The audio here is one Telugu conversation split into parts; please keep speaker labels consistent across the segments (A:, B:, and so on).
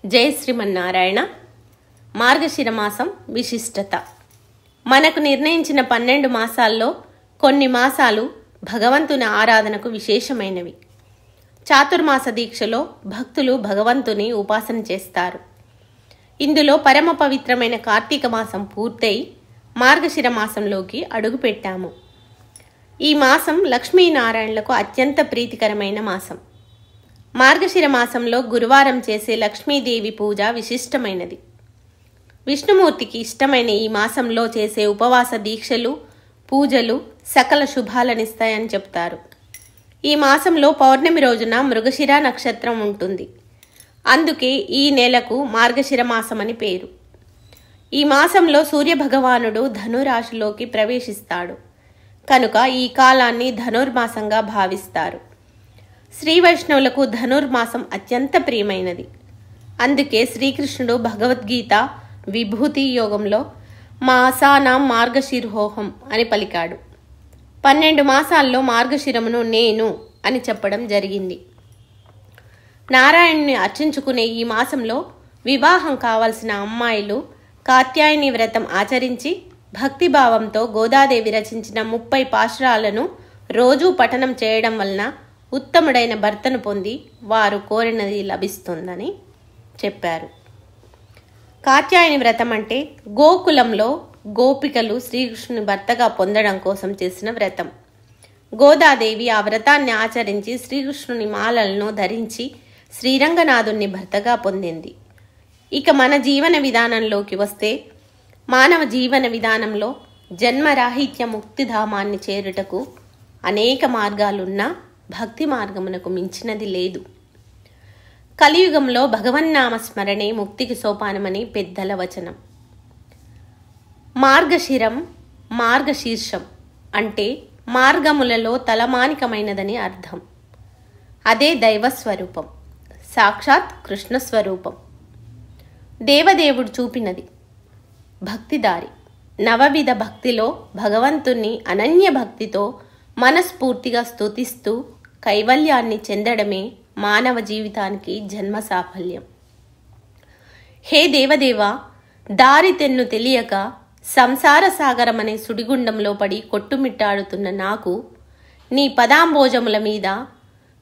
A: జై శ్రీమన్నారాయణ. మార్గశిర మాసం విశిష్టత. మనకు నిర్ణయించిన 12 మాసాల్లో కొన్ని మాసాలు భగవంతుని ఆరాధనకు విశేషమైనవి. చాతుర్మాస దీక్షలో భక్తులు భగవంతుని ఉపాసన చేస్తారు. ఇందులో పరమ పవిత్రమైన కార్తీక మాసం పూర్తయి మార్గశిర మాసంలోకి అడుగుపెట్టాము. ఈ మాసం లక్ష్మీనారాయణలకు అత్యంత ప్రీతికరమైన మాసం. మార్గశిర మాసంలో గురువారం చేసే లక్ష్మీదేవి పూజ విశిష్టమైనది. విష్ణుమూర్తికి ఇష్టమైన ఈ మాసంలో చేసే ఉపవాస దీక్షలు, పూజలు సకల శుభాలనిస్తాయని చెప్తారు. ఈ మాసంలో పౌర్ణమి రోజున మృగశిర నక్షత్రం ఉంటుంది. అందుకే ఈ నెలకు మార్గశిర మాసం అని పేరు. ఈ మాసంలో సూర్యభగవానుడు ధనురాశిలోకి ప్రవేశిస్తాడు కనుక ఈ కాలాన్ని ధనుర్మాసంగా భావిస్తారు. శ్రీ వైష్ణవులకు ధనుర్మాసం అత్యంత ప్రియమైనది. అందుకే శ్రీకృష్ణుడు భగవద్గీత విభూతి యోగంలో మాసానాం మార్గశిరోహం అని పలికాడు. 12 మాసాల్లో మార్గశిరమును నేను అని చెప్పడం జరిగింది. నారాయణుని అర్చించుకునే ఈ మాసంలో వివాహం కావాల్సిన అమ్మాయిలు కాత్యాయని వ్రతం ఆచరించి భక్తిభావంతో గోదాదేవి రచించిన 30 పాశురాలను రోజూ పఠనం చేయడం వలన ఉత్తముడైన భర్తను పొంది వారు కోరినది లభిస్తుందని చెప్పారు. కాత్యాయని వ్రతం అంటే గోకులంలో గోపికలు శ్రీకృష్ణుని భర్తగా పొందడం కోసం చేసిన వ్రతం. గోదాదేవి ఆ వ్రతాన్ని ఆచరించి శ్రీకృష్ణుని మాలలను ధరించి శ్రీరంగనాథుణ్ణి భర్తగా పొందింది. ఇక మన జీవన విధానంలోకి వస్తే మానవ జీవన విధానంలో జన్మరాహిత్య ముక్తిధామాన్ని చేరుటకు అనేక మార్గాలున్నా భక్తి మార్గమునకు మించినది లేదు. కలియుగంలో భగవన్నామ స్మరణే ముక్తికి సోపానమని పెద్దల వచనం. మార్గశిరం, మార్గశీర్షం అంటే మార్గములలో తలమానికమైనదని అర్థం. అదే దైవస్వరూపం, సాక్షాత్ కృష్ణస్వరూపం. దేవదేవుడు చూపినది భక్తిదారి. నవవిధ భక్తిలో భగవంతుణ్ణి అనన్య భక్తితో మనస్ఫూర్తిగా స్తుతిస్తూ కైవల్యాన్ని చెందడమే మానవ జీవితానికి జన్మ సాఫల్యం. హే దేవదేవా, దారి తెన్ను తెలియక సంసార సాగరం అనే సుడిగుండంలో పడి కొట్టుమిట్టాడుతున్న నాకు నీ పదాంబోజముల మీద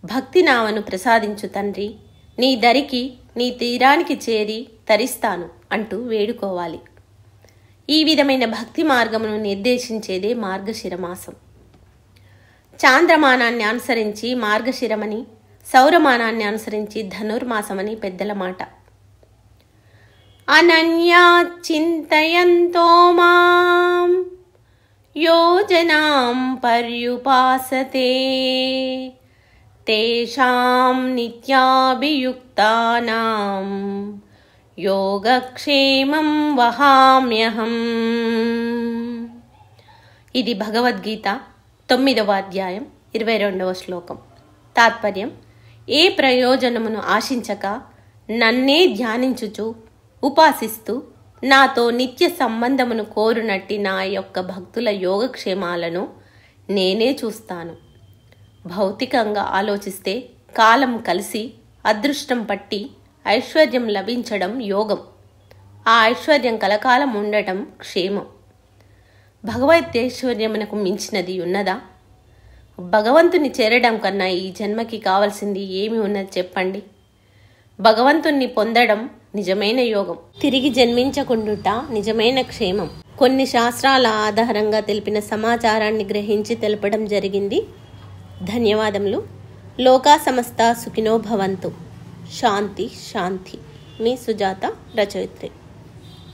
A: భక్తి నావను ప్రసాదించు తండ్రి. నీ దరికి, నీ తీరానికి చేరి తరిస్తాను అంటూ వేడుకోవాలి. ఈ విధమైన భక్తి మార్గమును నిర్దేశించేదే మార్గశిర మాసం. చాంద్రమానాన్ని అనుసరించి మార్గశిరమని, సౌరమానాన్ని అనుసరించి ధనుర్మాసమని పెద్దల మాట. అనన్యా చింతయంతో మాం యోజనాం పర్యుపాసతే తేషాం నిత్యాభియుక్తానాం యోగక్షేమం వహామ్యహం. ఇది భగవద్గీత 9వ అధ్యాయం 22వ శ్లోకం. తాత్పర్యం: ఏ ప్రయోజనమును ఆశించక నన్నే ధ్యానించుచు ఉపాసిస్తూ నాతో నిత్య సంబంధమును కోరునట్టి నా యొక్క భక్తుల యోగక్షేమాలను నేనే చూస్తాను. భౌతికంగా ఆలోచిస్తే కాలం కలిసి అదృష్టం పట్టి ఐశ్వర్యం లభించడం యోగం. ఆ ఐశ్వర్యం కలకాలం ఉండటం క్షేమం. భగవద్ైశ్వర్యమునకు మించినది ఉన్నదా? భగవంతుని చేరడం కన్నా ఈ జన్మకి కావాల్సింది ఏమి ఉన్నది చెప్పండి? భగవంతుణ్ణి పొందడం నిజమైన యోగం. తిరిగి జన్మించకుండుట నిజమైన క్షేమం. కొన్ని శాస్త్రాల ఆధారంగా తెలిపిన సమాచారాన్ని గ్రహించి తెలపడం జరిగింది. ధన్యవాదములు. లోకా సమస్త సుఖినో భవంతు. శాంతి శాంతి. మీ సుజాత, రచయిత్రి.